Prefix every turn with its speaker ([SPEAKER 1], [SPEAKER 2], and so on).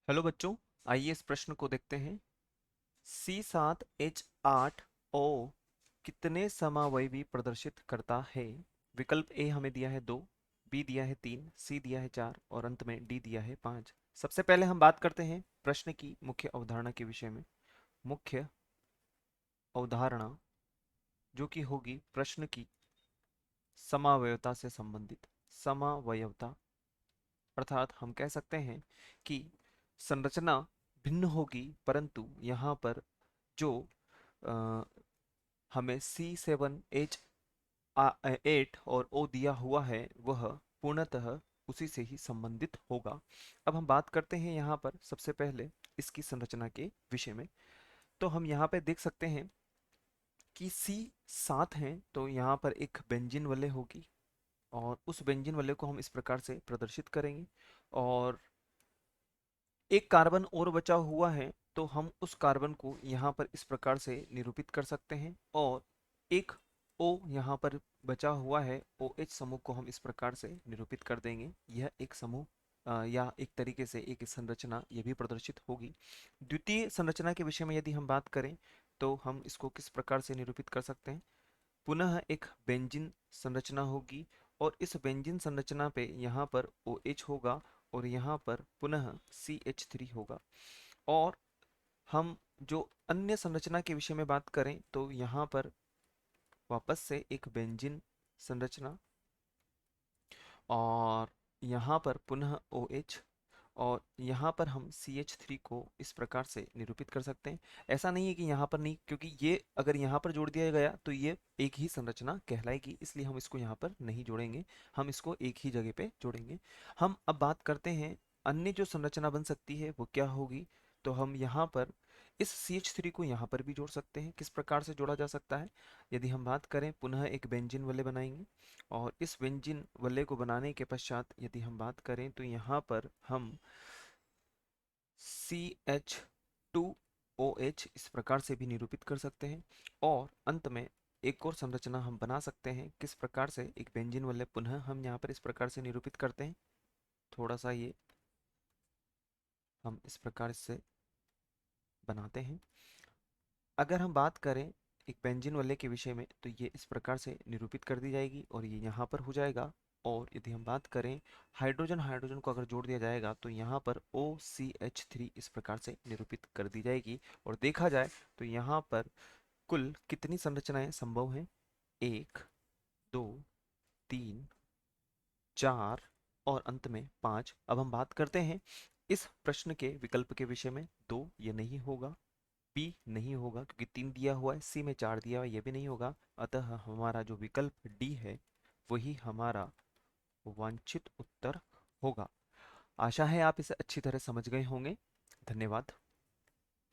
[SPEAKER 1] Hello बच्चों, आइए इस प्रश्न को देखते हैं। C7H8O कितने समावयवी प्रदर्शित करता है? विकल्प ए हमें दिया है 2, बी दिया है 3, सी दिया है 4 और अंत में डी दिया है 5। सबसे पहले हम बात करते हैं प्रश्न की मुख्य अवधारणा के विषय में। मुख्य अवधारणा जो कि होगी प्रश्न की समावयवता से संबंधित। समावयवता अर्थात हम कह सकते हैं कि संरचना भिन्न होगी, परंतु यहाँ पर जो अ, हमें C7H8 और O दिया हुआ है वह पूर्णतः उसी से ही संबंधित होगा। अब हम बात करते हैं यहाँ पर सबसे पहले इसकी संरचना के विषय में। तो हम यहाँ पे देख सकते हैं कि C7 है तो यहाँ पर एक बेंजीन वलय होगी और उस बेंजीन वलय को हम इस प्रकार से प्रदर्शित करेंगे। और एक कार्बन और बचा हुआ है तो हम उस कार्बन को यहाँ पर इस प्रकार से निरूपित कर सकते हैं। और एक O यहाँ पर बचा हुआ है, OH समूह को हम इस प्रकार से निरूपित कर देंगे। यह एक समूह या एक तरीके से एक संरचना ये भी प्रदर्शित होगी। द्वितीय संरचना के विषय में यदि हम बात करें तो हम इसको किस प्रकार से निरूपित कर सकते हैं? पुनः एक बेंजीन संरचना होगी और इस बेंजीन संरचना पे यहाँ पर OH होगा और यहाँ पर पुनः CH3 होगा। और हम जो अन्य संरचना के विषय में बात करें तो यहाँ पर वापस से एक बेंजीन संरचना और यहाँ पर पुनः OH और यहाँ पर हम CH3 को इस प्रकार से निरूपित कर सकते हैं। ऐसा नहीं है कि यहाँ पर नहीं, क्योंकि ये अगर यहाँ पर जोड़ दिया गया तो ये एक ही संरचना कहलाएगी, इसलिए हम इसको यहाँ पर नहीं जोड़ेंगे, हम इसको एक ही जगह पे जोड़ेंगे। हम अब बात करते हैं अन्य जो संरचना बन सकती है वो क्या होगी। तो हम यहाँ पर इस CH3 को यहाँ पर भी जोड़ सकते हैं। किस प्रकार से जोड़ा जा सकता है? यदि हम बात करें, पुनः एक बेंजीन वलय बनाएंगे और इस बेंजीन वलय को बनाने के पश्चात यदि हम बात करें तो यहाँ पर हम CH2OH इस प्रकार से भी निरूपित कर सकते हैं। और अंत में एक और संरचना हम बना सकते हैं। किस प्रकार से? एक बेंजीन वलय पुनः हम यहाँ पर इस प्रकार से निरूपित करते हैं। थोड़ा सा ये हम इस प्रकार से बनाते हैं। अगर हम बात करें एक बेंजीन वलय के विषय में तो ये इस प्रकार से निरूपित कर दी जाएगी और ये यहाँ पर हो जाएगा। और यदि हम बात करें हाइड्रोजन हाइड्रोजन को अगर जोड़ दिया जाएगा तो यहाँ पर OCH3 इस प्रकार से निरूपित कर दी जाएगी। और देखा जाए तो यहाँ पर कुल कितनी संरचनाएं संभव हैं? 1, 2, 3, 4 और अंत में 5। अब हम बात करते हैं इस प्रश्न के विकल्प के विषय में। 2 ये नहीं होगा, बी नहीं होगा क्योंकि 3 दिया हुआ है, सी में 4 दिया हुआ है, ये भी नहीं होगा। अतः हमारा जो विकल्प डी है वही हमारा वांछित उत्तर होगा। आशा है आप इसे अच्छी तरह समझ गए होंगे। धन्यवाद।